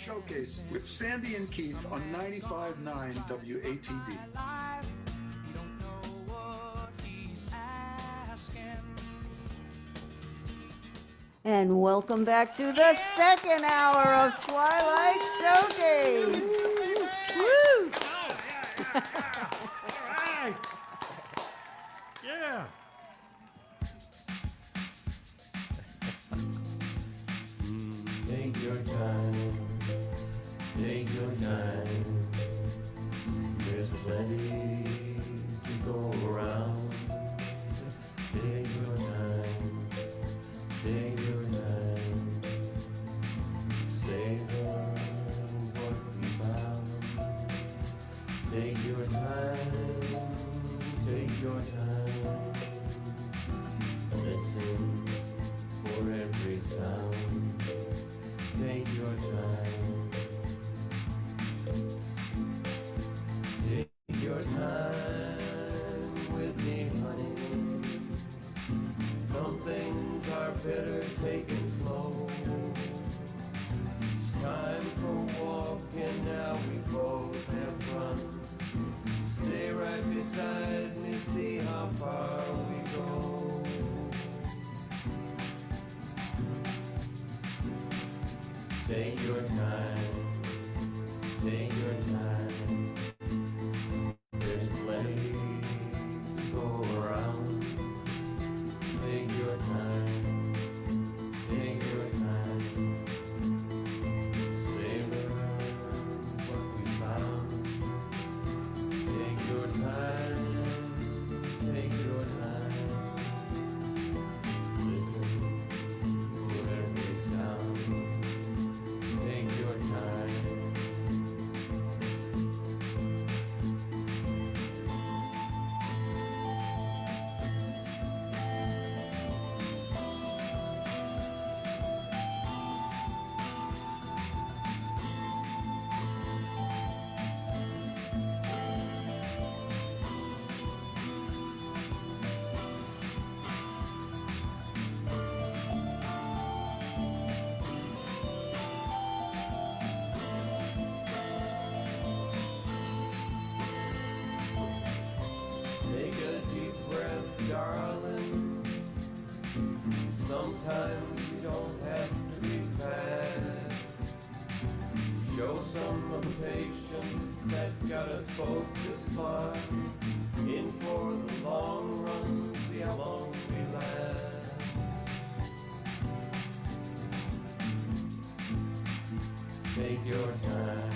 Showcase with Sandy and Keith on 95.9 WATD. And welcome back to the second hour of Twilight Showcase. Woo! All right. Yeah. Take your time, take your time. There's plenty to go around. Take your time, take your time. Savor what we found. Take your time, take your time. Listen for every sound. Take your time. Take your time with me, honey. Some things are better taken slow. It's time for a walk and now we both have run. Stay right beside me, see how far we go. Take your time, take your time. There's plenty to go around. Take your time, take your time. Savor what we found. Take your time, take your time. Listen for every sound. Take your time. Take a deep breath, darling. Sometimes you don't have to be fast. Show some of the patience that got us both this far. In for the long run, see how long we last. Take your time,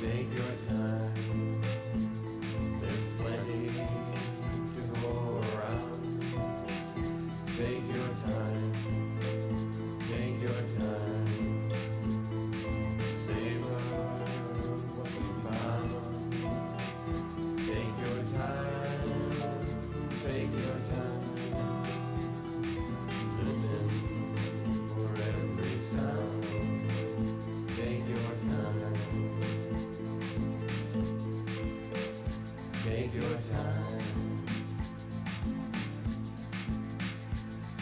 take your time. There's plenty to go around. Take your time, take your time. Savor what we found. Take your time, take your time. Listen for every sound. Take your time. Take your time.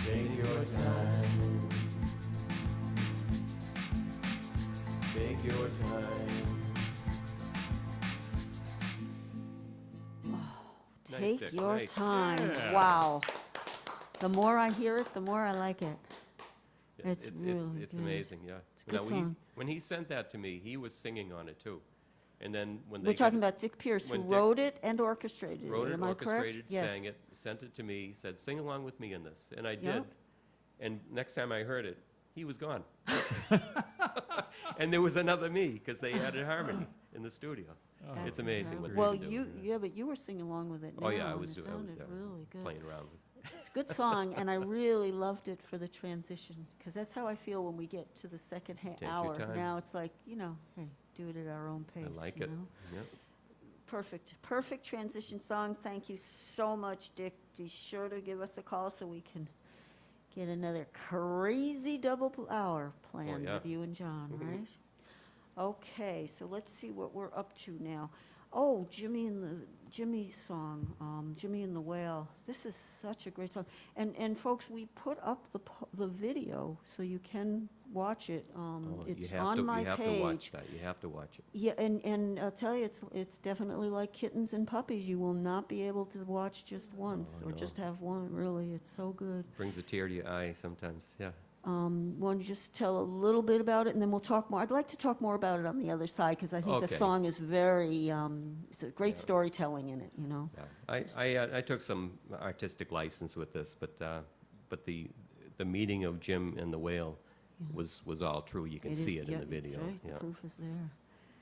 Take your time. Take your time. Take Dick, your nice. time. Yeah. Wow. The more I hear it, the more I like it. It's really it's good. amazing, yeah. a good song. When he sent that to me, he was singing on it too. And then when We're they talking about Dick Pierce, who when Dick wrote it and orchestrated wrote it. it, Am I correct? orchestrated, Yes. sang it, sent it to me, said, sing along with me in this. And I Yep. did. And next time I heard it, he was gone. And there was another me, because they added harmony in the studio. It's amazing what Well, they can do. yeah, but you were singing along with it. Oh yeah, now, I and was it I was sounded there really good. playing around with. It's a good song, and I really loved it for the transition, because that's how I feel when we get to the second your hour. time. Now it's like, hey, do it at our own pace. I like you it. know? Yep. Perfect transition song. Thank you so much, Dick. Be sure to give us a call so we can get another crazy double hour planned yeah. with you and John, right? Okay, so let's see what we're up to now. Oh, Jimmy's song, Jimmy and the Whale. This is such a great song. And folks, we put up the video so you can watch it. It's on my You have to page. watch that. You have to watch it. Yeah, and I'll tell you, it's definitely like Kittens and Puppies. You will not be able to watch just once or no. just have one. Really, it's so good. Brings a tear to your eye sometimes. Yeah. Want to just tell a little bit about it, and then we'll talk more. I'd like to talk more about it on the other side, because I think the Okay. song is very, it's a great storytelling in it, you know? Yeah. I took some artistic license with this, but the meaning of Jim and the Whale was all true. You can see it in the video. That's right, Yeah. the proof is there.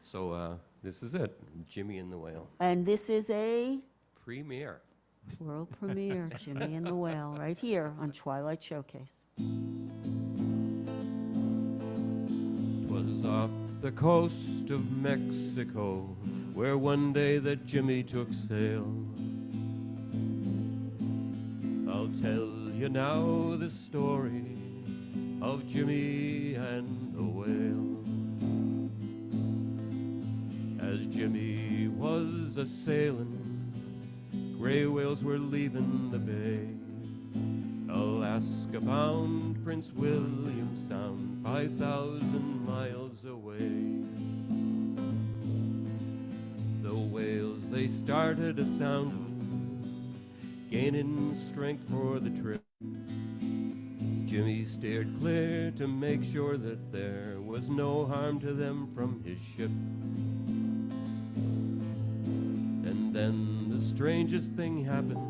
So this is it, Jimmy and the Whale. And this is a Premiere. world premiere, Jimmy and the Whale, right here on Twilight Showcase. 'Twas off the coast of Mexico, where one day that Jimmy took sail. I'll tell you now the story of Jimmy and the Whale. As Jimmy was a-sailin', gray whales were leaving the bay. Alaska-bound Prince William Sound, 5,000 miles away. The whales, they started a-soundin', gaining strength for the trip. Jimmy steered clear to make sure that there was no harm to them from his ship. And then the strangest thing happened.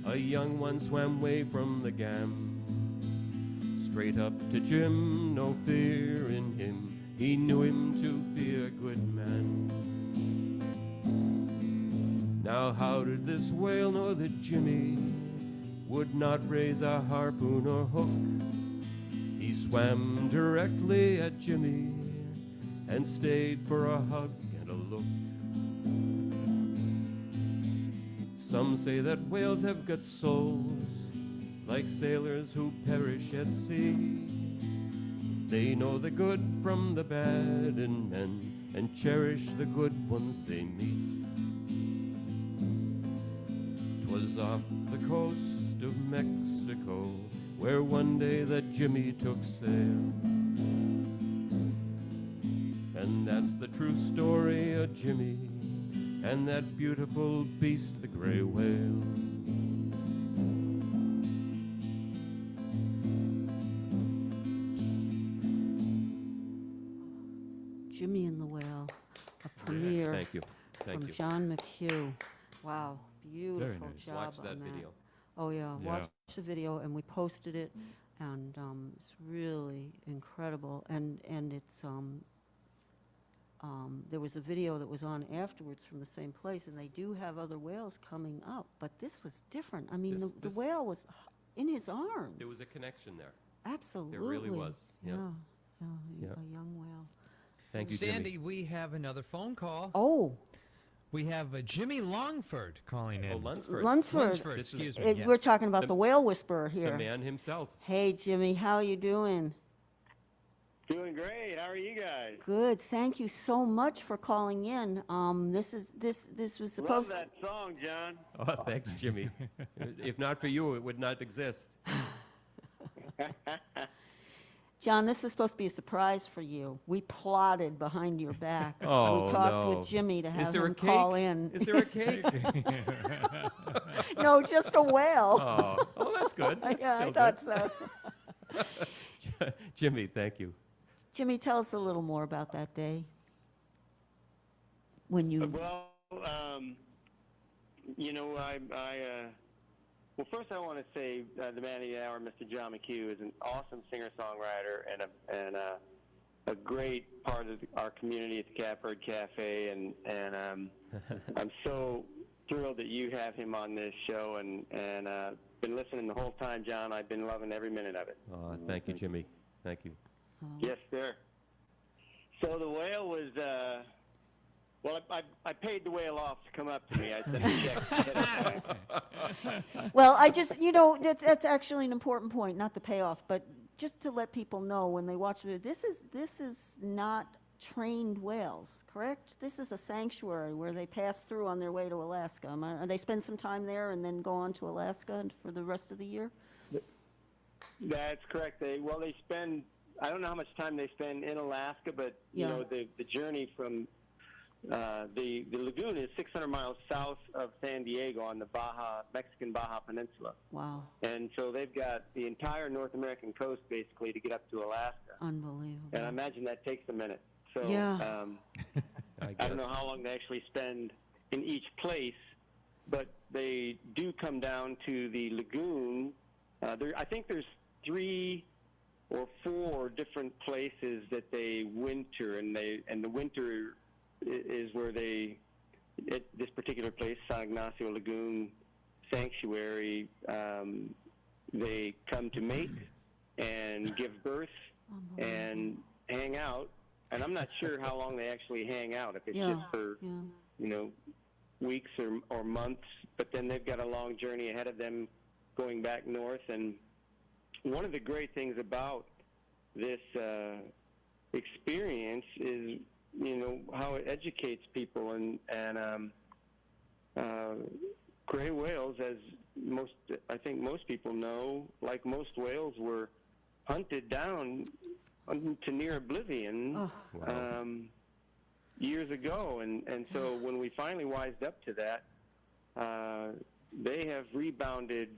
A young one swam way from the gam, straight up to Jim, no fear in him. He knew him to be a good man. Now how did this whale know that Jimmy would not raise a harpoon or hook? He swam directly at Jimmy and stayed for a hug and a look. Some say that whales have got souls, like sailors who perish at sea. They know the good from the bad in men, and cherish the good ones they meet. 'Twas off the coast of Mexico, where one day that Jimmy took sail. And that's the true story of Jimmy and that beautiful beast, the gray whale. Jimmy and the Whale, a premiere Thank you. Thank from you. John McHugh. Wow, beautiful nice. job Watch that on video. Oh, yeah, Yeah. watch the video, and we posted it, and it's really incredible. And it's, there was a video that was on afterwards from the same place, and they do have other whales coming up, but this was different. I mean, This- the this- whale was in his arms. There was a connection there. Absolutely. There really was. Yeah. Yeah, Yeah. a young whale. Thank you, Jimmy. Sandy, we have another phone call. Oh, We have Jimmy Longford calling in. Oh, Lunsford. Lunsford. Lunsford, This is- excuse me. We're yes. talking about The- the whale whisperer The here. man himself. Hey, Jimmy, how are you doing? Doing great. How are you guys? Good. Thank you so much for calling in. This was Love supposed. that song, John. Oh, thanks, Jimmy. If not for you, it would not exist. John, this was supposed to be a surprise for you. We plotted behind your back. Oh, we talked no. with Jimmy to Is have there a him cake? call in. Is there a cake? No, just a whale. Oh, that's good. That's Yeah, still I thought so. good. Jimmy, thank you. Jimmy, tell us a little more about that day. When you. Well, you know, well, first I want to say the man of the hour, Mr. John McHugh, is an awesome singer-songwriter and a great part of our community at the Catbird Cafe, and I'm so thrilled that you have him on this show, and been listening the whole time, John. I've been loving every minute of it. Oh, thank you, Jimmy. Thank you. Yes, sir. So the whale was, well, I paid the whale off to come up to me. I sent a check ahead of time. Well, I just, that's actually an important point, not the payoff, but just to let people know when they watch it, this is not trained whales, correct? This is a sanctuary where they pass through on their way to Alaska. They spend some time there and then go on to Alaska for the rest of the year? That's correct. They spend, I don't know how much time they spend in Alaska, but you know, the journey from the lagoon is 600 miles south of San Diego on the Mexican Baja Peninsula. Wow. And so they've got the entire North American coast basically to get up to Alaska. Unbelievable. And I imagine that takes a minute. So I don't know how long they actually spend in each place, but they do come down to the lagoon. I think there's 3 or 4 different places that they winter, and the winter is where at this particular place, San Ignacio Lagoon Sanctuary, they come to mate and give birth and hang out. And I'm not sure how long they actually hang out, if it's just for, you know, weeks or months, but then they've got a long journey ahead of them going back north. And one of the great things about this experience is, you know, how it educates people. And gray whales, as I think most people know, like most whales, were hunted down to near oblivion years ago. And so when we finally wised up to that, they have rebounded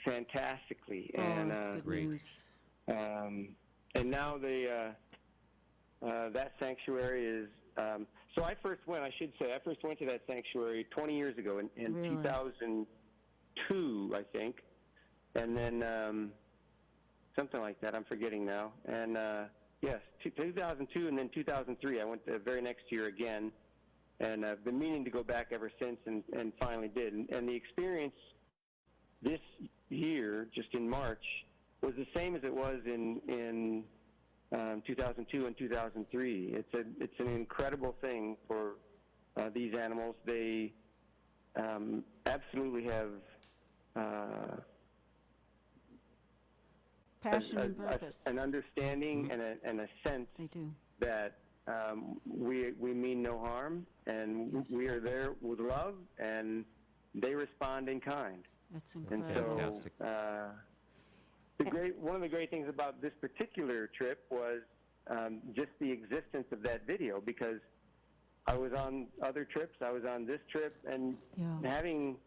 fantastically. And that's good news. And now that sanctuary is, so I first went to that sanctuary 20 years ago in Really? 2002, I think. And then something like that, I'm forgetting now. And yes, 2002 and then 2003, I went the very next year again. And I've been meaning to go back ever since, and finally did. And the experience this year, just in March, was the same as it was in 2002 and 2003. It's an incredible thing for these animals. They absolutely have Passion and purpose. an understanding and a sense They do. that we mean no harm, and we are there with love, and they respond in kind. That's And incredible. so, Fantastic. one of the great things about this particular trip was just the existence of that video, because I was on other trips, I was on this trip, and having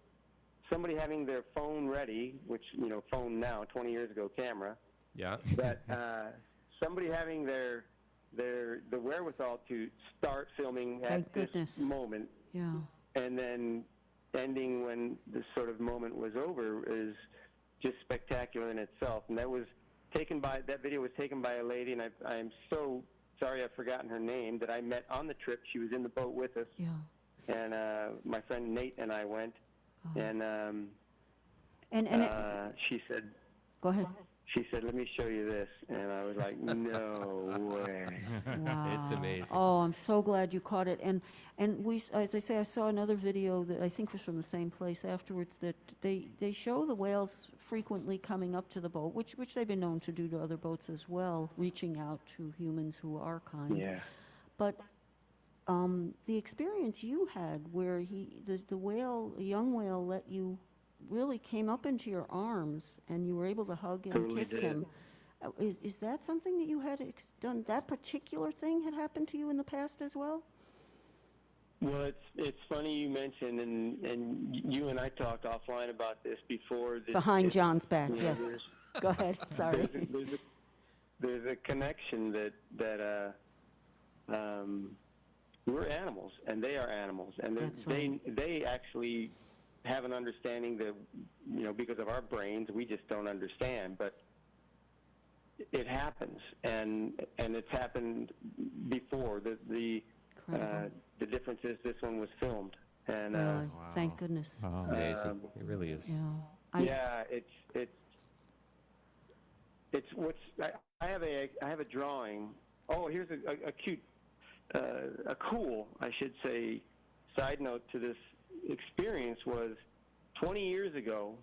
somebody having their phone ready, which, you know, phone now, 20 years ago, camera, but somebody having the wherewithal to start filming at this moment, and then ending when this sort of moment was over, is just spectacular in itself. And that video was taken by a lady, and I'm so sorry I've forgotten her name, that I met on the trip. She was in the boat with us, and my friend Nate and I went, and she said, go ahead. She said, "Let me show you this," and I was like, "No way!" Wow. It's amazing. Oh, I'm so glad you caught it. And we, as I say, I saw another video that I think was from the same place afterwards, that they show the whales frequently coming up to the boat, which they've been known to do to other boats as well, reaching out to humans who are kind. Yeah. But the experience you had, where the whale, a young whale, really came up into your arms, and you were able to hug and kiss him. Is that something that you had done? That particular thing had happened to you in the past as well? Well, it's funny you mentioned, and you and I talked offline about this before. Behind John's back, yes. Go ahead. Sorry. There's a connection that we're animals, and they are animals, and That's right. they actually have an understanding that, you know, because of our brains, we just don't understand, but it happens, and it's happened before. The difference is this one was filmed, and really? Thank goodness. It's amazing. It really is. It's what's I have a drawing. Oh, here's a cute, a cool, I should say, side note to this experience was 20 years ago,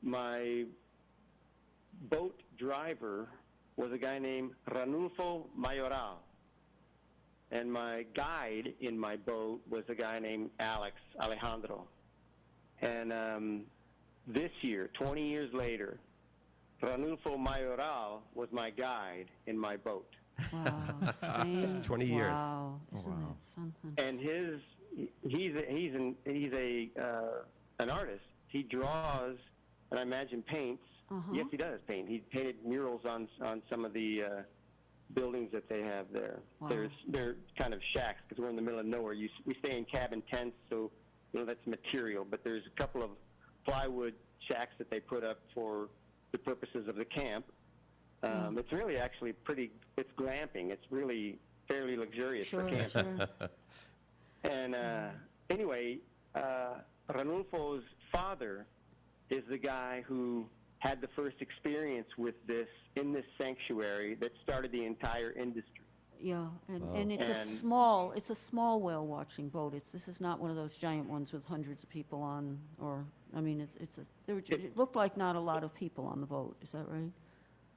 my boat driver was a guy named Ranulfo Mayoral. and my guide in my boat was a guy named Alejandro. And this year, 20 years later, Ranulfo Mayoral was my guide in my boat. Wow, same. 20 years. Wow, isn't wow. that something? And he's an artist. He draws, and I imagine paints. Yes, he does paint. He painted murals on some of the buildings that they have there. Wow. They're kind of shacks because we're in the middle of nowhere. We stay in cabin tents, so that's material. But there's a couple of plywood shacks that they put up for the purposes of the camp. It's really actually it's glamping. It's really fairly luxurious for camping. Sure. And anyway, Ranulfo's father is the guy who had the first experience with this in this sanctuary that started the entire industry. Yeah, and it's a small whale watching boat. This is not one of those giant ones with hundreds of people on, or I mean, it looked like not a lot of people on the boat. Is that right?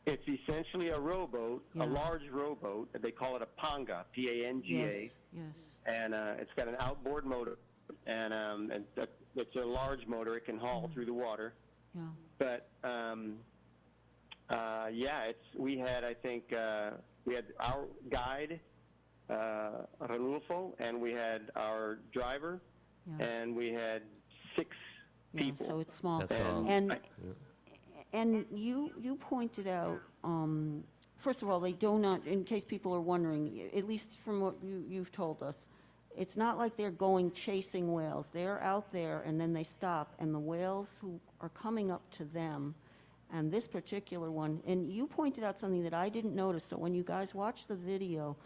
It's essentially a rowboat, Yeah. a large rowboat. They call it a panga, P-A-N-G-A. Yes. And it's got an outboard motor, and it's a large motor. It can haul through the water. Yeah. But we had our guide, Ranulfo, and we had our driver, Yeah. and we had 6 people. So it's small. That's all. And you pointed out, first of all, they do not, in case people are wondering, at least from what you've told us, it's not like they're going chasing whales. They're out there and then they stop, and the whales who are coming up to them, and this particular one, and you pointed out something that I didn't notice, so when you guys watch the video,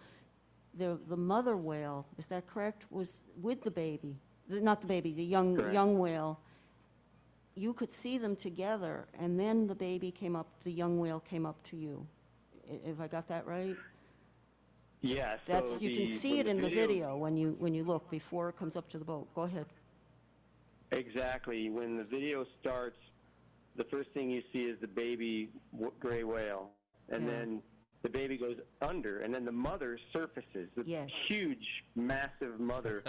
the mother whale, is that correct, was with the baby, not the baby, the Correct. young whale. You could see them together, and then the young whale came up to you. Have I got that right? Yeah, You can see it in the video when you look before it comes up to the boat. Go ahead. Exactly. When the video starts, the first thing you see is the baby gray whale, and Yeah. then the baby goes under, and then the mother surfaces. The Yes. huge, massive mother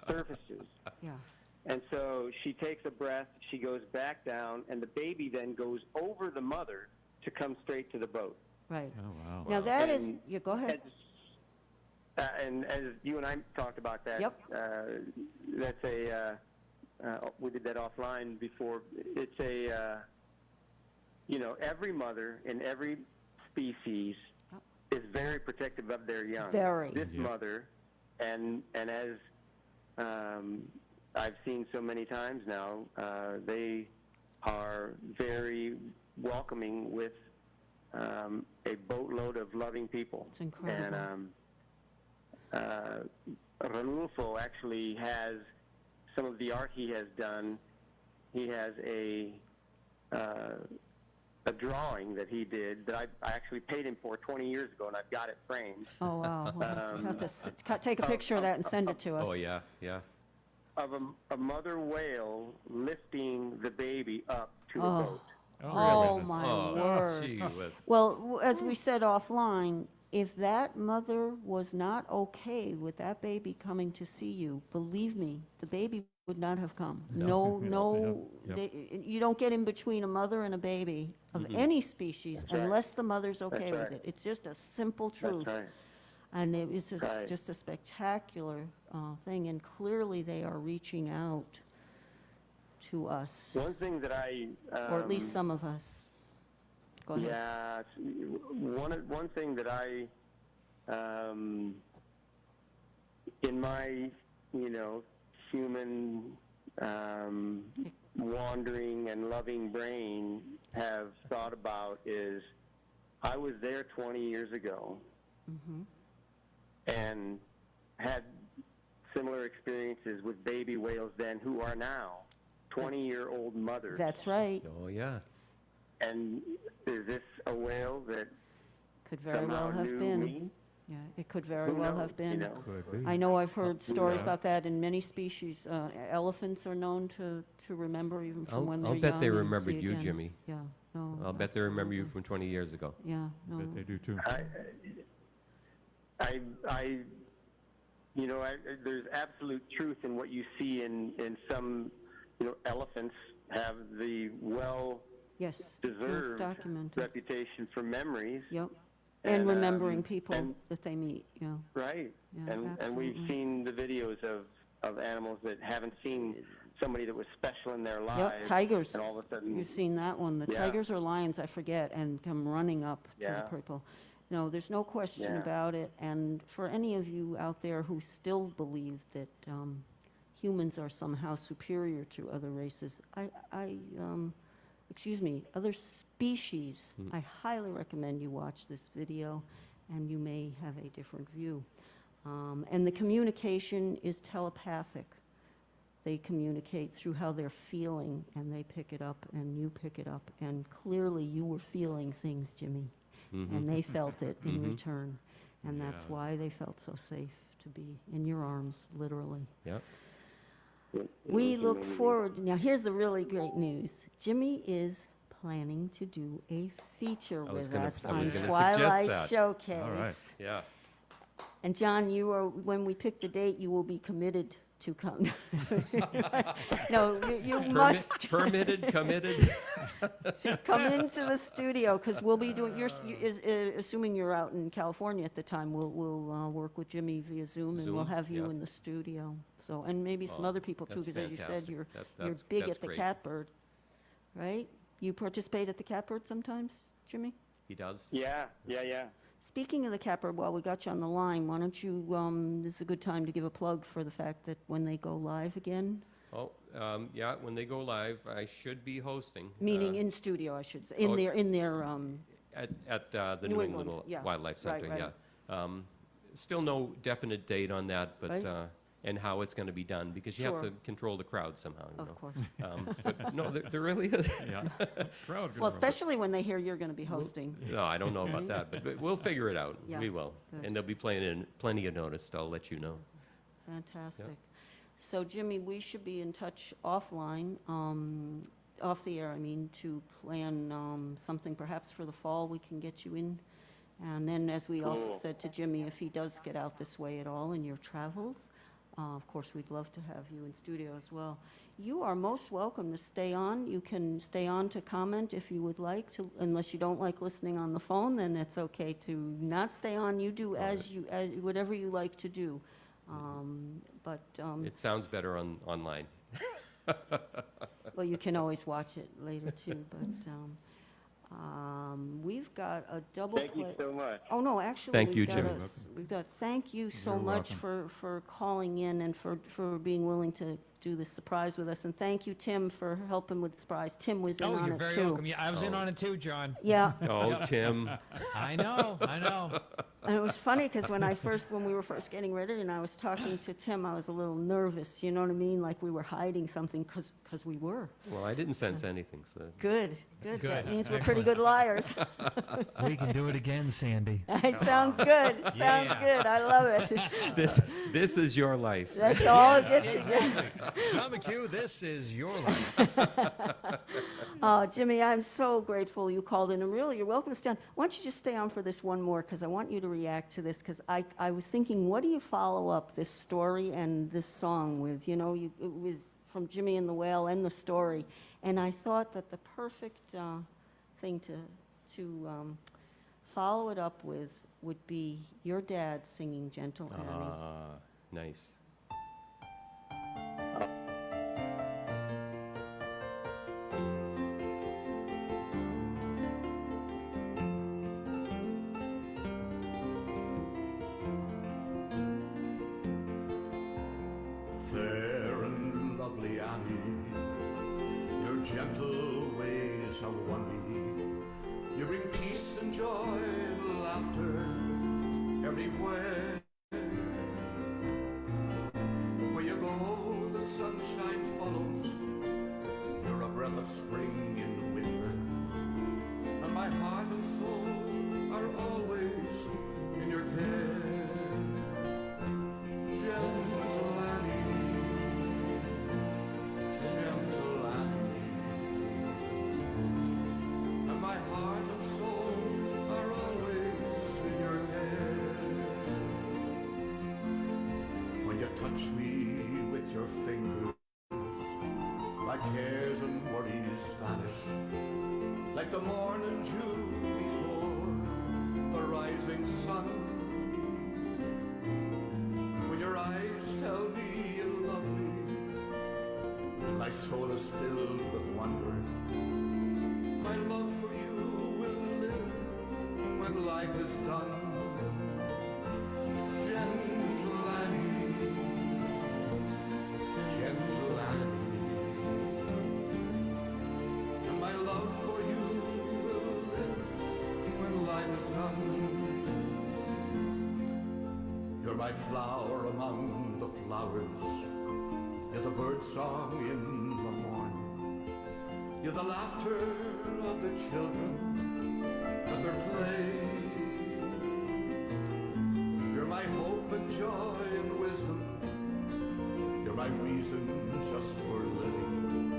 surfaces. Yeah. And so she takes a breath, she goes back down, and the baby then goes over the mother to come straight to the boat. Right. Oh, wow. Now that is, And- yeah, go ahead. And as you and I talked about that, Yep. that's we did that offline before. It's every mother in every species Yep. is very protective of their young. Very. This Yeah. mother, and as I've seen so many times now, they are very welcoming with a boatload of loving people. It's incredible. And Ranulfo actually has some of the art he has done. He has a drawing that he did that I actually paid him for 20 years ago, and I've got it framed, Oh, wow. Well, you have to take a picture of that and send it to us. Oh, yeah. of a mother whale lifting the baby up to Oh. a boat. Oh, really? my Oh, word. gee whiz. Well, as we said offline, if that mother was not okay with that baby coming to see you, believe me, the baby would not have come. No, Yep. you don't get in between a mother and a baby of any species right. unless the mother's okay with right. it. It's just a simple truth. That's right. And it's Right. just a spectacular thing, and clearly they are reaching out to us, One thing that I or at least some of us. Go ahead. Yeah, one thing that I, in my human wandering and loving brain have thought about is, I was there 20 years ago Mhm. and had similar experiences with baby whales then who are now 20-year-old mothers. That's right. Oh, yeah. And is this a whale that Could very somehow well have knew been. me? Yeah, it could very Who well knows, have been. Could be. I know I've heard stories Yeah. about that in many species. Elephants are known to remember even from when they're I'll young. bet they and remembered see you, again. Jimmy. Yeah, no. I'll bet they remember you absolutely. from 20 years ago. Yeah, no. Bet they do too. there's absolute truth in what you see in some, elephants have the Yes, it's well-deserved documented. reputation for memories. Yep. And remembering um, people and- that they meet, yeah. Right. Yeah, And we've absolutely. seen the videos of animals that haven't seen somebody that was special in their lives. Yep, tigers. And all of a sudden, You've seen that one. The Yeah. tigers or lions, I forget, and come running up to Yeah. the people. No, there's no question Yeah. about it. And for any of you out there who still believe that humans are somehow superior to other races, other species, I highly recommend you watch this video, and you may have a different view. And the communication is telepathic. They communicate through how they're feeling, and they pick it up, and you pick it up. And clearly you were feeling things, Jimmy, and they felt it in return. And that's Yeah. why they felt so safe to be in your arms, literally. Yep. We look forward. Now, here's the really great news. Jimmy is planning to do a feature I was with gonna- us I on was gonna Twilight suggest that. Showcase. All right. Yeah. And John, when we pick the date, you will be committed to come. No, you must Permitted, committed. to come into the studio, because we'll be doing, assuming you're out in California at the time, we'll work with Jimmy via Zoom, and we'll Zoom, have you yeah. in the studio. So, and maybe some Well, other people too, that's because as you said, fantastic. you're That's big that's at the great. Catbird, right? You participate at the Catbird sometimes, Jimmy? He does. Yeah. Speaking of the Catbird, while we got you on the line, why don't you, this is a good time to give a plug for the fact that when they go live again, Oh, yeah, when they go live, I should be hosting. meaning in studio, I should say, oh, in their, At the New England yeah. Wildlife Right, Center, right. yeah. Still no definite date on that, Right. but, and how it's going to be done, because you have Sure. to control the crowd somehow, you of know. course. But no, there really is. Yeah. Crowd Well, control. especially when they hear you're going to be hosting. No, I don't know about that, but we'll figure it out. Yeah, We will. good. And there'll be plenty of notice, I'll let you know. Fantastic. So Jimmy, we should be in touch offline, off the air, I mean, to plan something perhaps for the fall we can get you in. And then, as we also Cool. said to Jimmy, if he does get out this way at all in your travels, of course, we'd love to have you in studio as well. You are most welcome to stay on. You can stay on to comment if you would like to, unless you don't like listening on the phone, then it's okay to not stay on. You do as whatever you like to do. It sounds better online. Well, you can always watch it later too, but we've got a double Thank you play. so much. Oh, no, actually. Thank you, we've got Jimmy. thank you so You're much welcome. for calling in and for being willing to do this surprise with us. And thank you, Tim, for helping with the surprise. Tim was in Oh, on you're it very too. welcome. Yeah, I was in on it too, John. Yeah, Oh, Tim. I know. and it was funny because when we were first getting ready and I was talking to Tim, I was a little nervous, you know what I mean? Like we were hiding something because we were. Well, I didn't sense anything, so that's- Good. That Good. means we're pretty good liars. We can do it again, Sandy. Sounds good. Sounds Yeah. good. I love it. this is your life. That's all it gets you. John McHugh, this is your life. Oh, Jimmy, I'm so grateful you called in, and really, you're welcome to stay on. Why don't you just stay on for this one more, because I want you to react to this, because I was thinking, what do you follow up this story and this song with, with from Jimmy and the Whale and the story, and I thought that the perfect thing to follow it up with would be your dad singing Gentle Annie. Nice. Fair and lovely Annie, your gentle ways have won me. You bring peace and joy and laughter everywhere. Where you go, the sunshine follows. You're a breath of spring in winter, and my heart and soul are always in your care. Gentle Annie, gentle Annie, and my heart and soul are always in your care. touch me with your fingers. My cares and worries vanish like the morning dew before the rising sun. When your eyes tell me you love me, my soul is filled with wonder. My love for you will live when life is done. Gentle Annie, gentle Annie, and my love for you will live when life is done. You're my flower among the flowers. You're the bird song in the morn. You're the laughter of the children at their play. You're my hope and joy and wisdom. You're my reason just for living.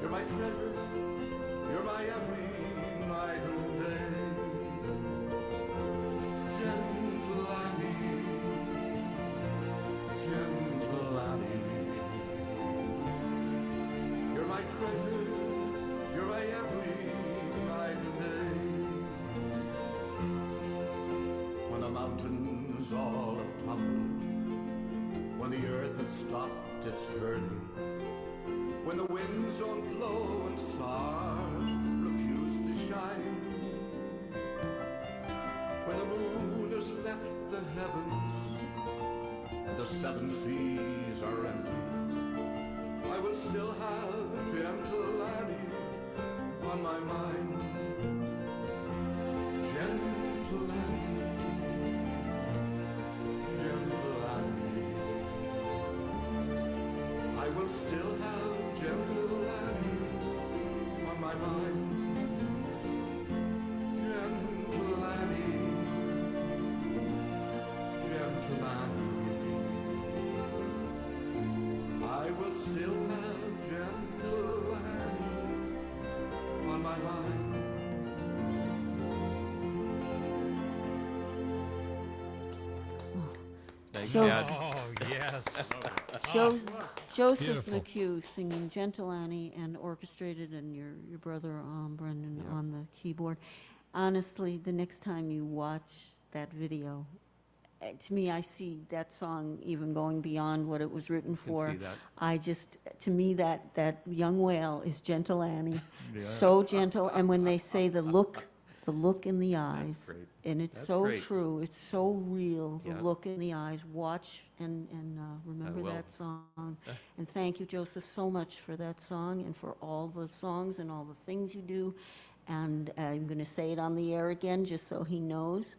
You're my treasure. You're my every night and day. Gentle Annie, gentle Annie. You're my treasure, you're my every night and day. When the mountains all have tumbled, when the earth has stopped its turning, when the winds don't blow and stars refuse to shine, when the moon has left the heavens and the seven seas are empty, I will still have gentle Annie on my mind. Gentle Annie, gentle Annie, I will still have gentle Annie on my mind. Gentle Annie, gentle Annie, I will still have gentle Annie on my mind. Thanks, So- Dad. Oh, yes. Joseph Beautiful. McHugh singing Gentle Annie and orchestrated, and your brother Brendan Yeah. on the keyboard. Honestly, the next time you watch that video, to me, I see that song even going beyond what it was written Can for. see that. I just, to me, that young whale is Gentle Annie, so gentle. And when they say the look in the eyes, great. and it's That's so great. true, it's so real. The Yeah. look in the eyes. Watch and remember will. that song. And thank you, Joseph, so much for that song and for all the songs and all the things you do. And I'm going to say it on the air again, just so he knows.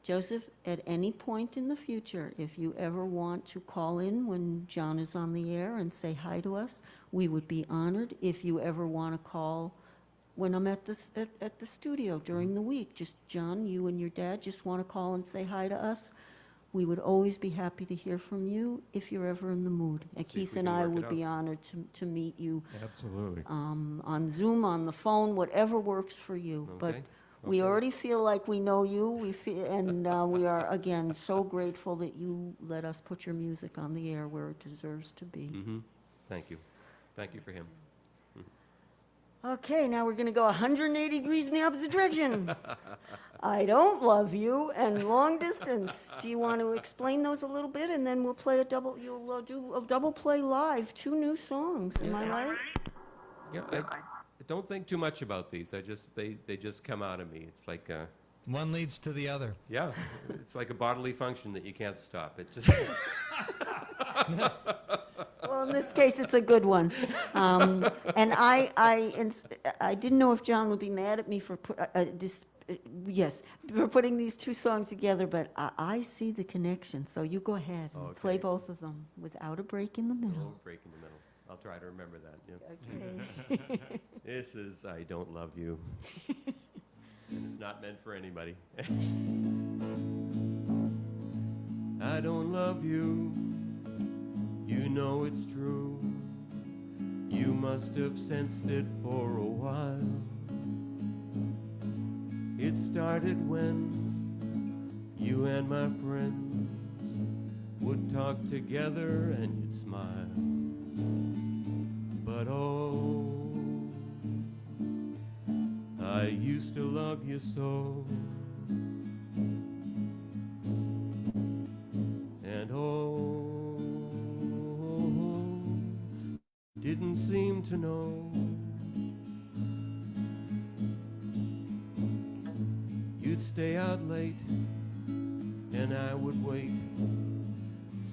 Joseph, at any point in the future, if you ever want to call in when John is on the air and say hi to us, we would be honored. If you ever want to call when I'm at the studio during the week, just John, you and your dad just want to call and say hi to us, we would always be happy to hear from you if you're ever in the mood. And See if Keith we and can I work it would be out. honored to meet you Absolutely. on Zoom, on the phone, whatever works for you. But Okay, we okay. already feel like we know you. We feel, and we are again so grateful that you let us put your music on the air where it deserves to be. Mm-hmm. Thank you. Thank you for him. Okay, now we're going to go 180 degrees in the opposite direction. I don't love you and long distance. Do you want to explain those a little bit, and then we'll play a double. You'll do a double play live, 2 new songs. Am I right? Yeah, I don't think too much about these. They just come out of me. It's like One leads to the other. yeah, it's like a bodily function that you can't stop. It just Well, in this case, it's a good one. And I didn't know if John would be mad at me for for putting these 2 songs together, but I see the connection. So you go ahead and play Okay. both of them without a break in the no middle. break in the middle. I'll try to remember that. Yeah. Okay. This is I Don't Love You. And it's not meant for anybody. I don't love you. You know it's true. You must have sensed it for a while. It started when you and my friends would talk together and you'd smile. But oh, I used to love you so. And oh, didn't seem to know. You'd stay out late and I would wait,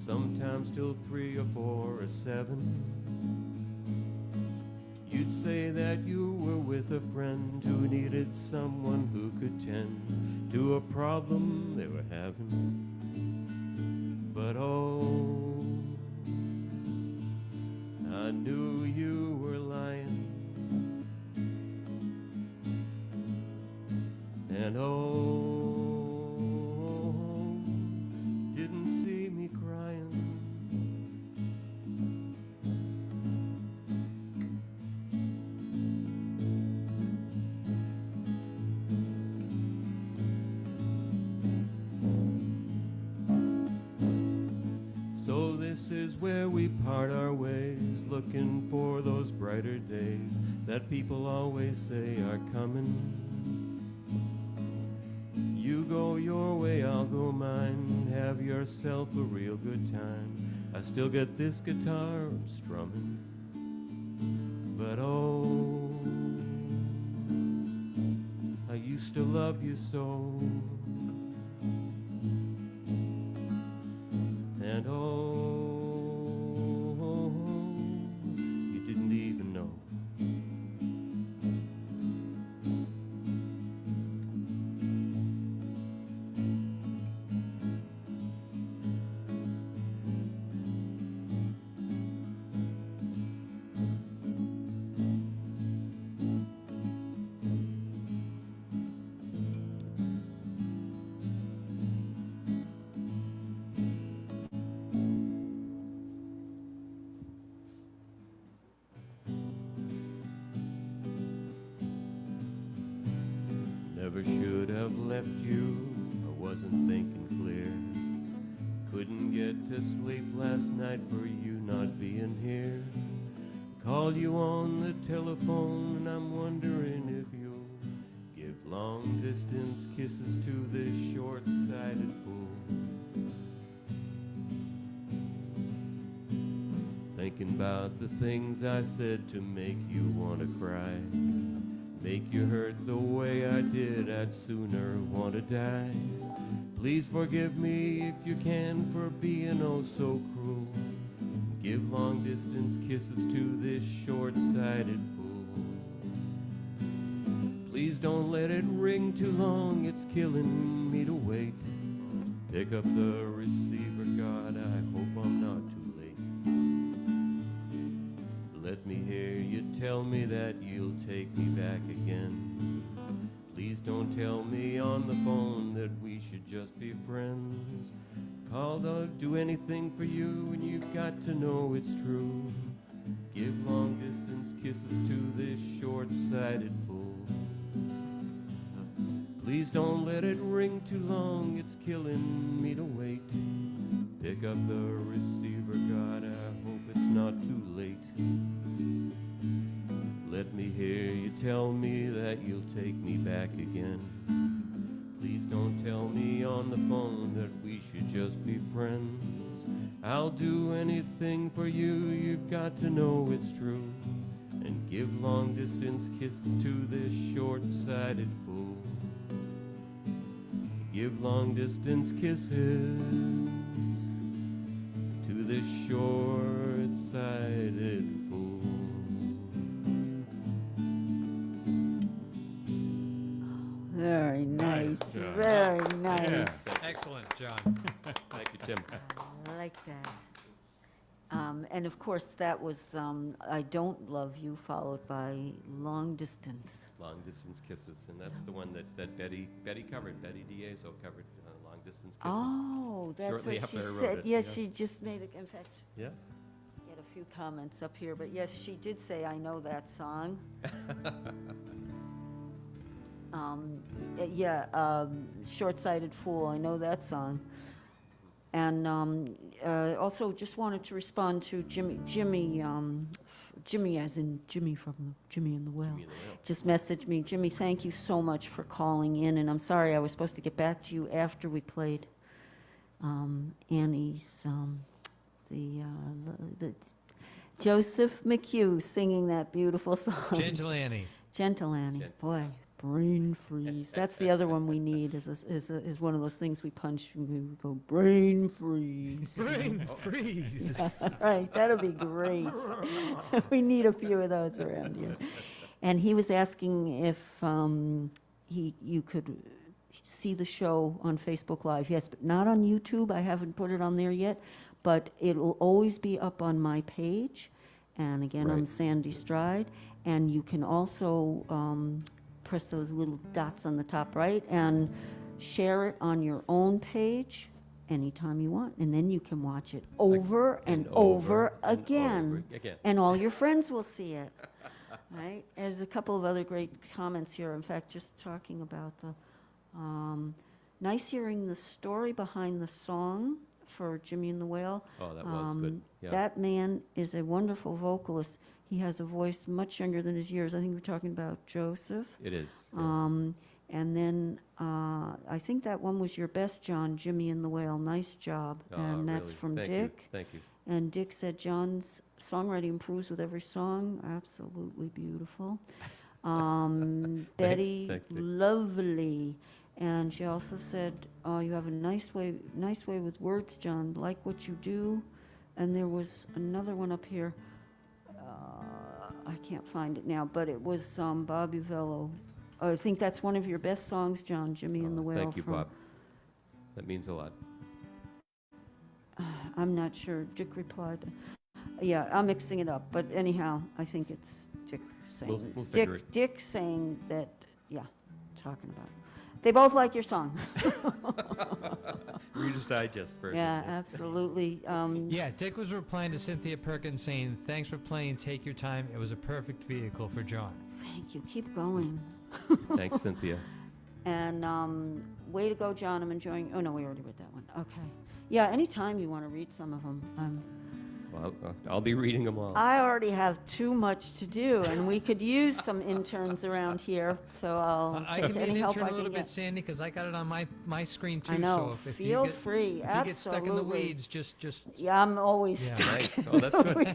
sometimes till 3 or 4 or 7. You'd say that you were with a friend who needed someone who could tend to a problem they were having. But oh, I knew you were lying. And oh, didn't see me crying. So this is where we part our ways, looking for those brighter days that people always say are coming. You go your way, I'll go mine. Have yourself a real good time. I still get this guitar strumming. But oh, I used to love you so. And oh, you didn't even know. Never should have left you, I wasn't thinking clear. Couldn't get to sleep last night for you not being here. Called you on the telephone and I'm wondering if you'll give long distance kisses to this short-sighted fool. Thinking about the things I said to make you want to cry. Make you hurt the way I did, I'd sooner want to die. Please forgive me if you can for being oh so cruel. Give long distance kisses to this short-sighted fool. Please don't let it ring too long, it's killing me to wait. Pick up the receiver, God, I hope I'm not too late. Let me hear you tell me that you'll take me back again. Please don't tell me on the phone that we should just be friends. Call, I'll do anything for you, and you've got to know it's true. Give long distance kisses to this short-sighted fool. Please don't let it ring too long, it's killing me to wait. Pick up the receiver, God, I hope it's not too late. Let me hear you tell me that you'll take me back again. Please don't tell me on the phone that we should just be friends. I'll do anything for you, you've got to know it's true. And give long distance kisses to this short-sighted fool. Give long distance kisses to this short-sighted fool. Very nice, John. very nice. Yeah. Excellent, John. Thank you, Tim. I like that. And of course, that was I Don't Love You, followed by Long Distance. Long Distance Kisses, and that's the one that Betty covered. Betty D'Azo covered Long Distance Kisses. Oh, that's Shortly what after she I wrote said. it, Yes, yeah. she just made it, in fact, Yeah. get a few comments up here, but yes, she did say, I know that song. Short-Sighted Fool, I know that song. And also just wanted to respond to Jimmy as in Jimmy from Jimmy and the Whale. Jimmy and the Whale. Just messaged me, Jimmy, thank you so much for calling in, and I'm sorry I was supposed to get back to you after we played Annie's, the Joseph McHugh singing that beautiful song. Gentle Annie. Gentle Annie, boy, brain freeze. That's the other one we need, is one of those things we punch and we go, brain freeze. Brain freeze. Right, that'll be great. We need a few of those around here. And he was asking if you could see the show on Facebook Live. Yes, but not on YouTube. I haven't put it on there yet, but it will always be up on my page. And again, I'm Right. Sandy Stride. And you can also press those little dots on the top right and share it on your own page anytime you want. And then you can watch it over and over again. And all your friends will see it. Right? There's a couple of other great comments here. In fact, just talking about the nice hearing the story behind the song for Jimmy and the Whale. Oh, that was good. Yeah. That man is a wonderful vocalist. He has a voice much younger than his years. I think we're talking about Joseph. It is. Yeah. And then I think that one was your best, John, Jimmy and the Whale. Nice job. Oh, And that's really? from Thank Dick. You. Thank you. And Dick said John's songwriting improves with every song. Absolutely beautiful. Betty, Thanks, Dick. lovely. And she also said, you have a nice way with words, John. Like what you do. And there was another one up here. I can't find it now, but it was Bob Uvello. I think that's one of your best songs, John, Jimmy and the Whale. Thank you, Bob. That means a lot. I'm not sure. Dick replied. Yeah, I'm mixing it up. But anyhow, I think it's Dick saying. We'll figure it. Dick saying that, yeah, talking about. They both like your song. Reader's Digest version. Yeah, absolutely. Yeah, Dick was replying to Cynthia Perkins saying, thanks for playing Take Your Time. It was a perfect vehicle for John. Thank you. Keep going. Thanks, Cynthia. And way to go, John. I'm enjoying. Oh, no, we already read that one. Okay. Yeah, anytime you want to read some of them. Well, I'll be reading them all. I already have too much to do, and we could use some interns around here, so I'll I take can be any an help intern I a can little get. bit, Sandy, because I got it on my screen too. I know. So if Feel you get, free. If you get stuck in the Absolutely. weeds, just Yeah, I'm always Yeah. stuck. Nice. in Oh, that's the good. weeds.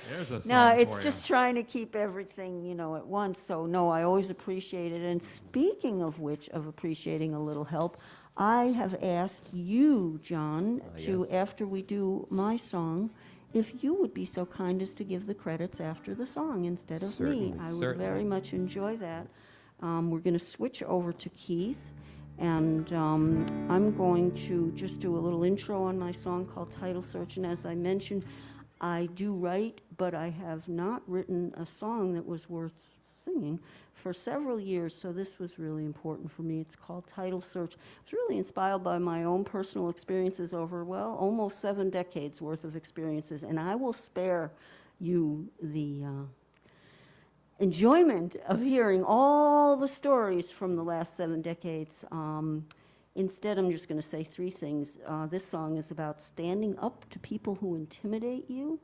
There's a song No, it's for just trying to keep everything, at once. So, no, I always appreciate it. And speaking of which, of appreciating a little help, I have asked you, John, to, yes. after we do my song, if you would be so kind as to give the credits after the song instead of me. Certainly, I would certainly. very much enjoy that. We're going to switch over to Keith. And I'm going to just do a little intro on my song called Title Search. And as I mentioned, I do write, but I have not written a song that was worth singing for several years, so this was really important for me. It's called Title Search. It was really inspired by my own personal experiences over, well, almost 7 decades worth of experiences, and I will spare you the enjoyment of hearing all the stories from the last 7 decades. Instead, I'm just going to say 3 things. This song is about standing up to people who intimidate you.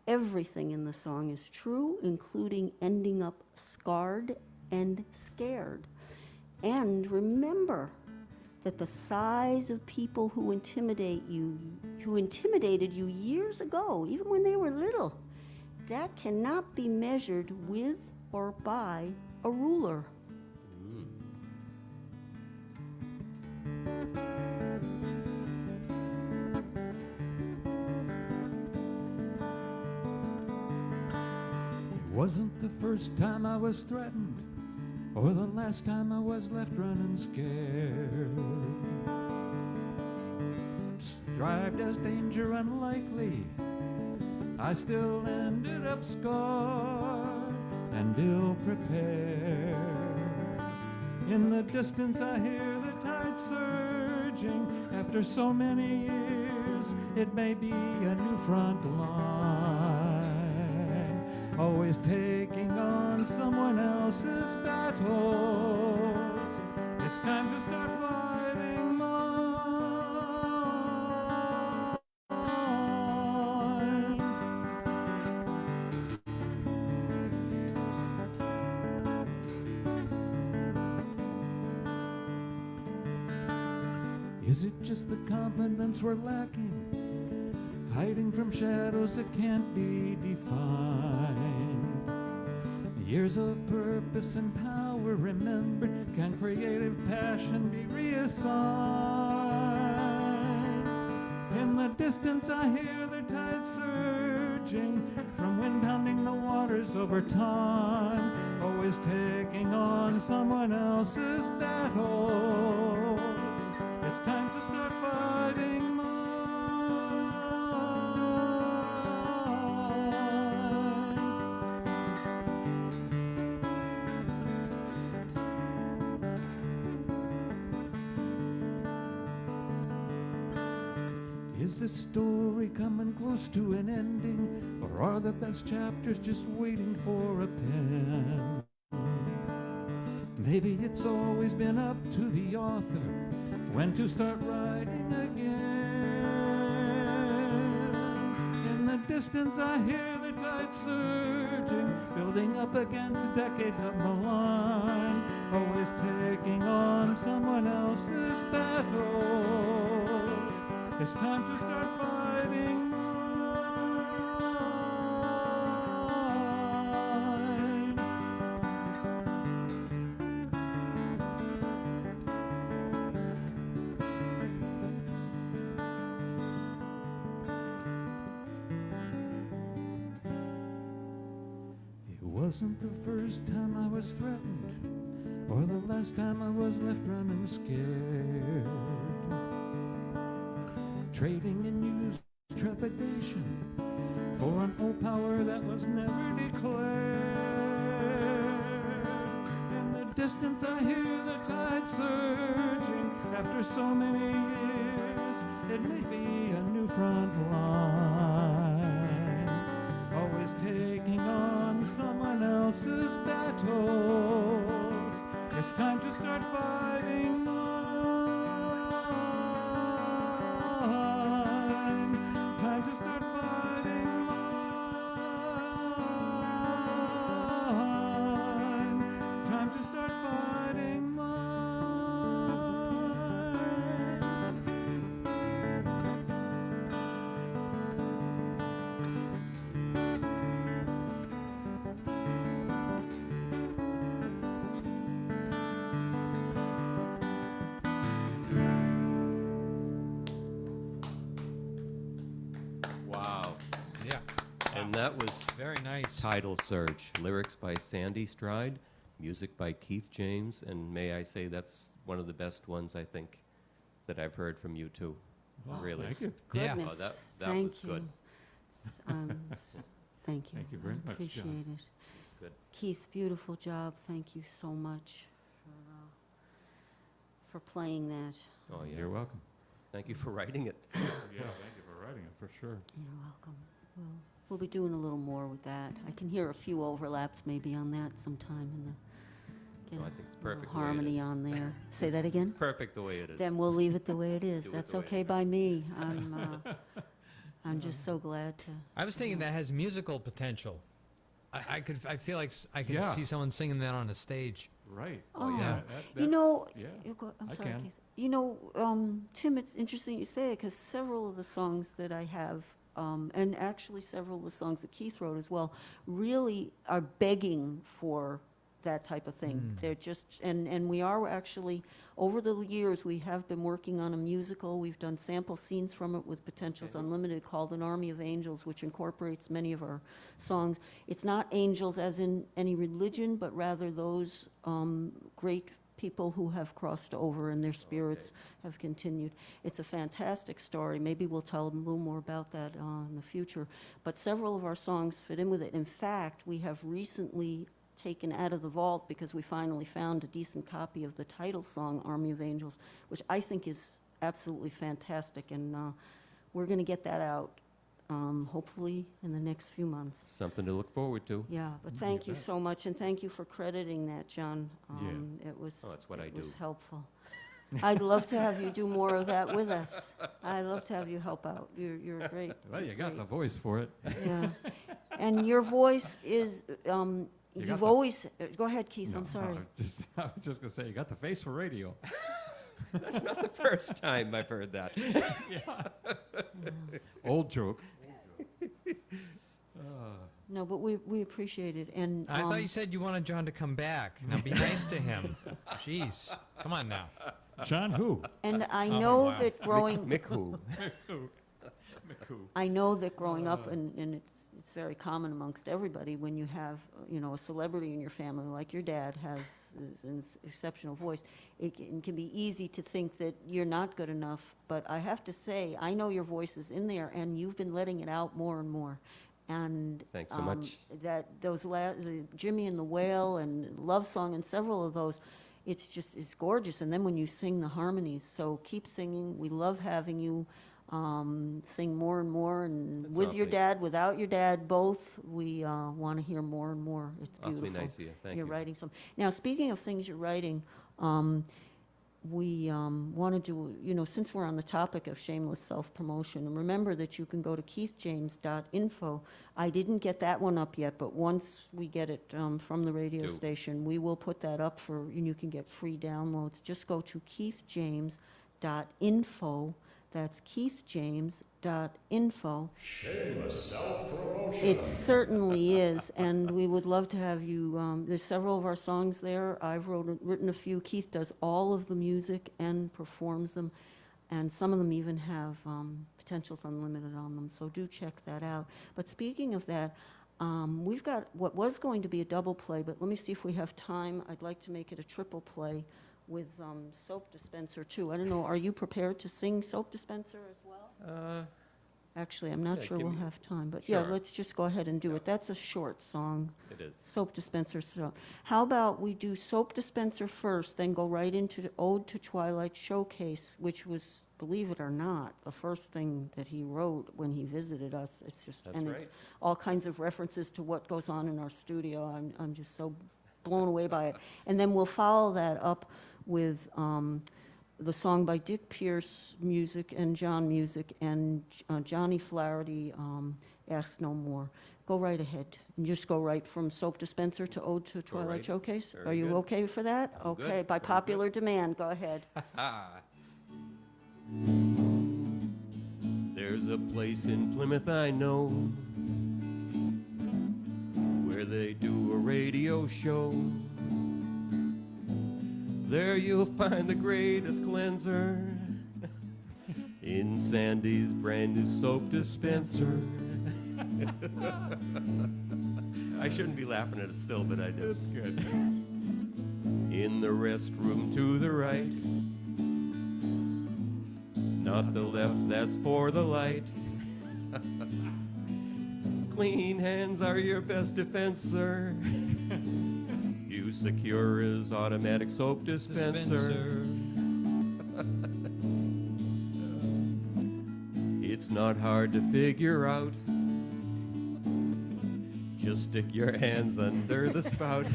Everything in the song is true, including ending up scarred and scared. And remember that the size of people who intimidate you, who intimidated you years ago, even when they were little, that cannot be measured with or by a ruler. It wasn't the first time I was threatened, or the last time I was left running scared. Described as danger unlikely, I still ended up scarred and ill prepared. In the distance I hear the tide surging. After so many years, it may be a new front line, always taking on someone else's battles. It's time to start fighting mine. Is it just the confidence we're lacking, hiding from shadows that can't be defined? Years of purpose and power remembered, can creative passion be reassigned? In the distance I hear the tide surging, from wind pounding the waters over time, always taking on someone else's battles. It's time to start fighting mine. Is this story coming close to an ending, or are the best chapters just waiting for a pen? Maybe it's always been up to the author when to start writing again. In the distance I hear the tide surging, building up against decades of malign, always taking on someone else's battles. It's time to start fighting mine. It wasn't the first time I was threatened, or the last time I was left running scared, trading in used trepidation for an old power that was never declared. In the distance I hear the tide surging, after so many years it may be a new front line, always taking on someone else's battles. It's time to start fighting mine. Time to start fighting mine. Time to start fighting Wow. Yeah. And that was Very nice. Tidal Surge. Lyrics by Sandy Stride, music by Keith James, and may I say that's one of the best ones I think that I've heard from you two. Well, Really. Thank you. Yeah. Goodness, Oh, that thank was you. good. Thank you. Thank you very I much, appreciate John. it. It's good. Keith, beautiful job. Thank you so much for playing that. Oh, yeah. You're welcome. Thank you for writing it. Yeah, thank you for writing it, for sure. You're welcome. We'll be doing a little more with that. I can hear a few overlaps maybe on that sometime in the get No, I a think it's little perfect the way it harmony is. on there. Say that again? Perfect the way it is. Then we'll leave it the way it is. Do it That's the way okay it by me. I'm just so glad to. I was thinking that has musical potential. I feel like I could Yeah. see someone singing that on a stage. Right. Oh, yeah. You know, yeah. I'm I sorry, can. Keith. You know, Tim, it's interesting you say it because several of the songs that I have, and actually several of the songs that Keith wrote as well, really are begging for that type of thing. They're just, and we are actually, over the years, we have been working on a musical. We've done sample scenes from it with Potentials Unlimited called An Army of Angels, which incorporates many of our songs. It's not angels as in any religion, but rather those great people who have crossed over and their spirits have continued. It's a fantastic story. Maybe we'll tell them a little more about that in the future. But several of our songs fit in with it. In fact, we have recently taken out of the vault because we finally found a decent copy of the title song, Army of Angels, which I think is absolutely fantastic. And we're going to get that out hopefully in the next few months. Something to look forward to. Yeah, but thank you so much, and thank you for crediting that, John. It was, Oh, that's what I it was do. helpful. I'd love to have you do more of that with us. I'd love to have you help out. You're great. Well, you got great. the voice for it. Yeah, and your voice is, got you've the- always, go ahead, Keith, No, I'm sorry. I was just going to say, you got the face for radio. That's not the first time I've heard that. Old joke. No, but we appreciate it. And I thought you said you wanted John to come back. Now be nice to him. Jeez. Come on now. John who? and I Oh, know wow. that growing McHugh. I know that growing up, and it's very common amongst everybody, when you have, a celebrity in your family, like your dad is an exceptional voice, it can be easy to think that you're not good enough. But I have to say, I know your voice is in there, and you've been letting it out more and more. And Thanks so much. That the Jimmy and the Whale and Love Song and several of those, it's gorgeous. And then when you sing the harmonies, so keep singing. We love having you. Sing more and more, and That's with your awfully- dad, without your dad, both, we want to hear more and more. It's beautiful. Awfully nice of you. Thank You're you. writing some. Now, speaking of things you're writing, we want to do, since we're on the topic of shameless self-promotion, and remember that you can go to keithjames.info. I didn't get that one up yet, but once we get it from the radio Do. station, we will put that up and you can get free downloads. Just go to keithjames.info. That's keithjames.info. Shameless self-promotion. It certainly is, and we would love to have you. There's several of our songs there. I've written a few. Keith does all of the music and performs them, and some of them even have Potentials Unlimited on them, so do check that out. But speaking of that, we've got what was going to be a double play, but let me see if we have time. I'd like to make it a triple play with Soap Dispenser, too. I don't know, are you prepared to sing Soap Dispenser as well? Actually, I'm not yeah, sure give we'll me- have time, but yeah, Sure. let's just go ahead and do it. That's a short song, It is. Soap Dispenser song. How about we do Soap Dispenser first, then go right into the Ode to Twilight Showcase, which was, believe it or not, the first thing that he wrote when he visited us. It's just, That's and right. it's all kinds of references to what goes on in our studio. I'm just so blown away by it. And then we'll follow that up with the song by Dick Pierce music and John music, and Johnny Flaherty, Ask No More. Go right ahead. And just go right from Soap Dispenser to Ode to Twilight right. Showcase. Very Are you good. okay for that? I'm good. Okay, by Very good. popular demand. Go ahead. There's a place in Plymouth I know where they do a radio show. There you'll find the greatest cleanser in Sandy's brand new soap dispenser. I shouldn't be laughing at it still, but I do. That's good. In the restroom to the right, not the left, that's for the light. Clean hands are your best defense, sir. You secure his automatic soap dispenser. It's not hard to figure out. Just stick your hands under the spout.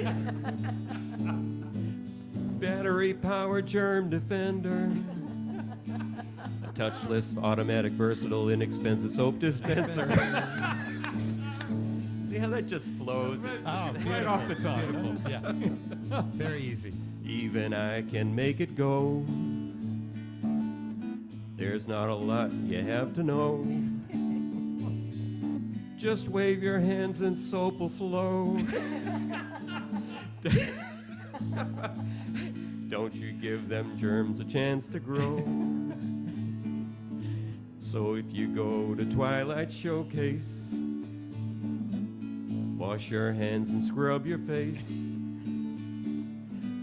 Battery powered germ defender. A touchless, automatic, versatile, inexpensive soap dispenser. See how that just flows? Oh, Right off the top. beautiful. Yeah. Very easy. Even I can make it go. There's not a lot you have to know. Just wave your hands and soap will flow. Don't you give them germs a chance to grow. So if you go to Twilight Showcase, wash your hands and scrub your face.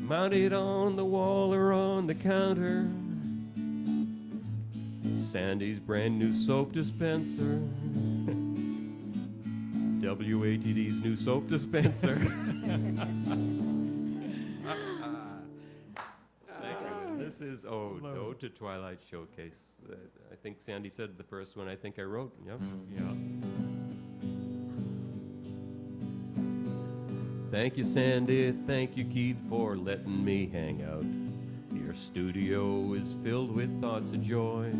Mount it on the wall or on the counter. Sandy's brand new soap dispenser. WATD's new soap dispenser. Thank you. And this is Ode to Twilight Showcase. I think Sandy said the first one I think I wrote. Yep. Yeah. Thank you, Sandy. Thank you, Keith, for letting me hang out. Your studio is filled with thoughts of joy.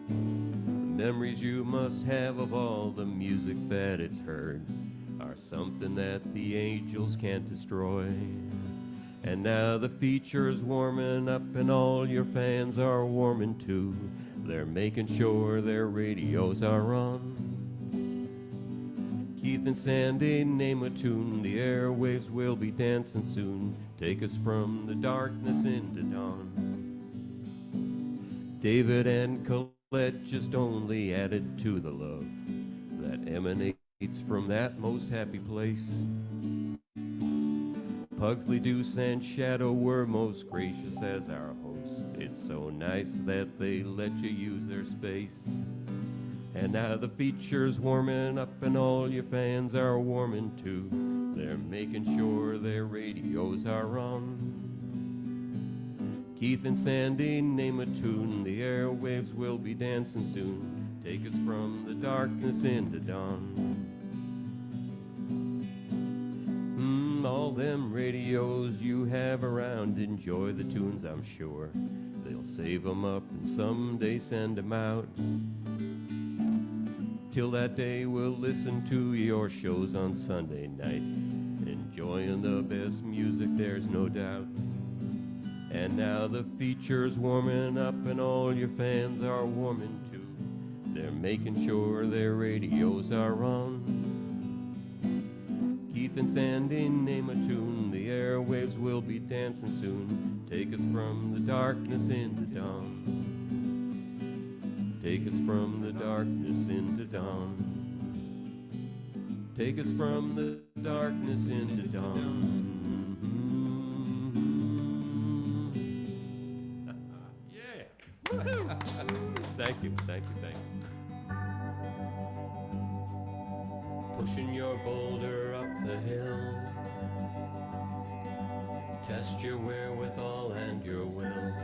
The memories you must have of all the music that it's heard are something that the angels can't destroy. And now the feature's warming up and all your fans are warming too. They're making sure their radios are on. Keith and Sandy, name a tune, the airwaves will be dancing soon. Take us from the darkness into dawn. David and Colette just only added to the love that emanates from that most happy place. Pugsley, Deuce, and Shadow were most gracious as our host. It's so nice that they let you use their space. And now the feature's warming up and all your fans are warming too. They're making sure their radios are on. Keith and Sandy, name a tune, the airwaves will be dancing soon. Take us from the darkness into dawn. All them radios you have around enjoy the tunes, I'm sure. They'll save 'em up and someday send 'em out. Till that day we'll listen to your shows on Sunday night, enjoying the best music, there's no doubt. And now the feature's warming up and all your fans are warming too. They're making sure their radios are on. Keith and Sandy, name a tune, the airwaves will be dancing soon. Take us from the darkness into dawn. Take us from the darkness into dawn. Take us from the darkness into dawn. Yeah. Thank you, thank you, thank you. Pushing your boulder up the hill. Test your wherewithal and your will.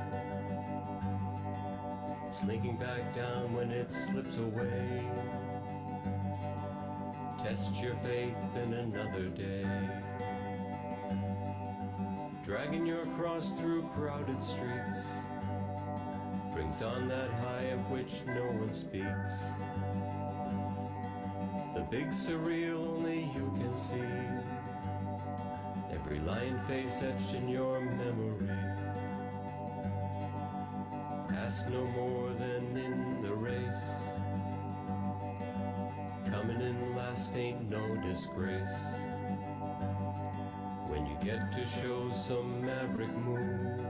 Slinking back down when it slips away. Test your faith in another day. Dragging your cross through crowded streets brings on that high of which no one speaks. The big surreal only you can see. Every line face etched in your memory. Ask no more than in the race. Coming in last ain't no disgrace. When you get to show some maverick moves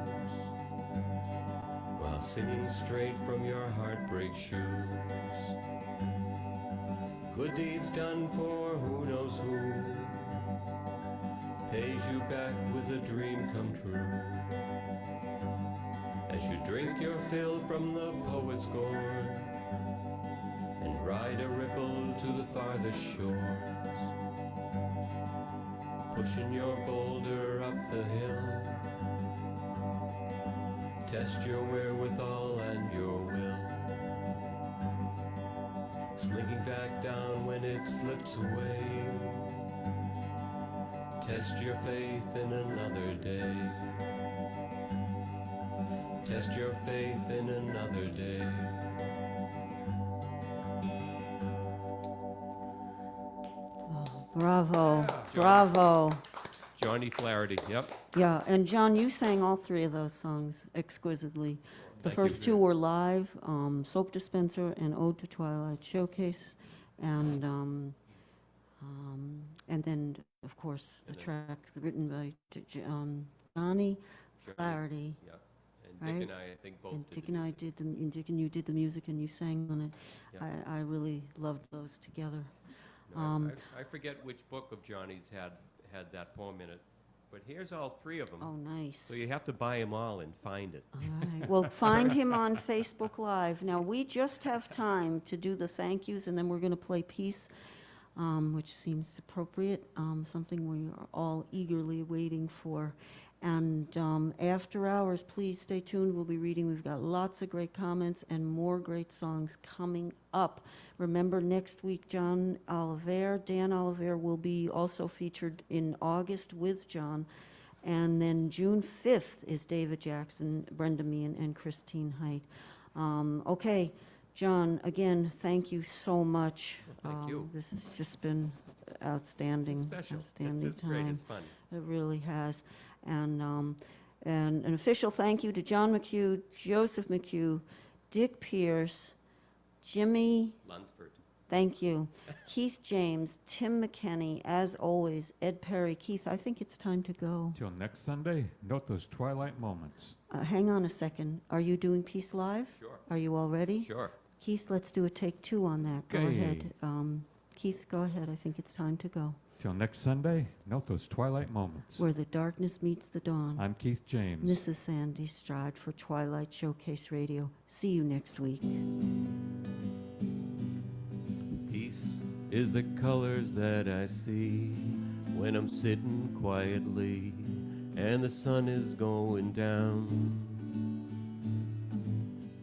while singing straight from your heartbreak shoes. Good deeds done for who knows who pays you back with a dream come true. As you drink your fill from the poet's gourd and ride a ripple to the farthest shores, pushing your boulder up the hill. Test your wherewithal and your will. Slinking back down when it slips away. Test your faith in another day. Test your faith in another day. Oh, bravo, bravo. Johnny Flaherty, yep. Yeah, and John, you sang all three of those songs exquisitely. The Thank you, first two Jim. were live, Soap Dispenser and Ode to Twilight Showcase, and then, of course, the track written by Johnny Flaherty. Yeah, and Dick Right? and I think both And did Dick the and I music. did and Dick and you did the music and you sang on it. Yeah. I really loved those together. No, I forget which book of Johnny's had that poem in it, but here's all three of them. Oh, nice. So you have to buy them all and find it. All right. Well, find him on Facebook Live. Now, we just have time to do the thank yous, and then we're going to play Peace, which seems appropriate, something we are all eagerly waiting for. And after hours, please stay tuned. We'll be reading. We've got lots of great comments and more great songs coming up. Remember, next week, Dan Oliver will be also featured in August with John. And then June 5th is David Jackson, Brenda Meehan, and Christine Height. Okay, John, again, thank you so much. Well, thank you. This has just been outstanding, It's special. outstanding It's time. great. It's fun. It really has. And an official thank you to John McHugh, Joseph McHugh, Dick Pierce, Jimmy, Lunsford. thank you, Keith James, Tim McKenney, as always, Ed Perry. Keith, I think it's time to go. Till next Sunday, note those twilight moments. Hang on a second. Are you doing Peace Live? Sure. Are you all ready? Sure. Keith, let's do a take 2 on that. Go Okay. ahead. Keith, go ahead. I think it's time to go. Till next Sunday, note those twilight moments. Where the darkness meets the dawn. I'm Keith James. This is Sandy Stride for Twilight Showcase Radio. See you next week. Peace is the colors that I see when I'm sitting quietly and the sun is going down.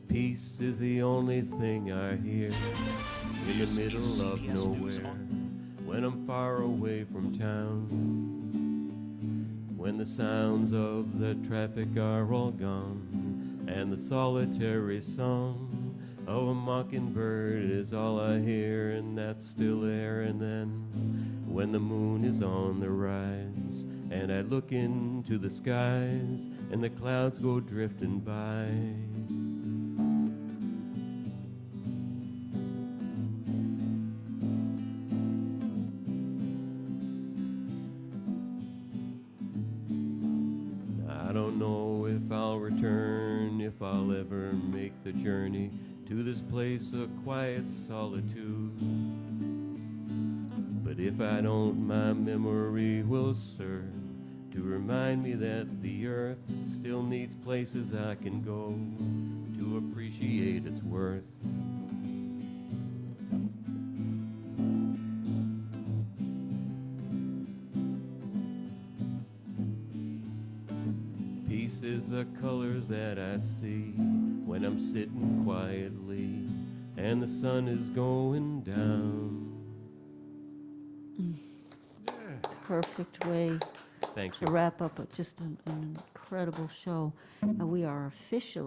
Peace is the only thing I hear in the middle of nowhere when I'm far away from town. When the sounds of the traffic are all gone and the solitary song of a mockingbird is all I hear in that still air. And then when the moon is on the rise and I look into the skies and the clouds go drifting by, I don't know if I'll return, if I'll ever make the journey to this place of quiet solitude. But if I don't, my memory will serve to remind me that the earth still needs places I can go to appreciate its worth. Peace is the colors that I see when I'm sitting quietly and the sun is going down. Perfect way Thank you. to wrap up just an incredible show. And we are officially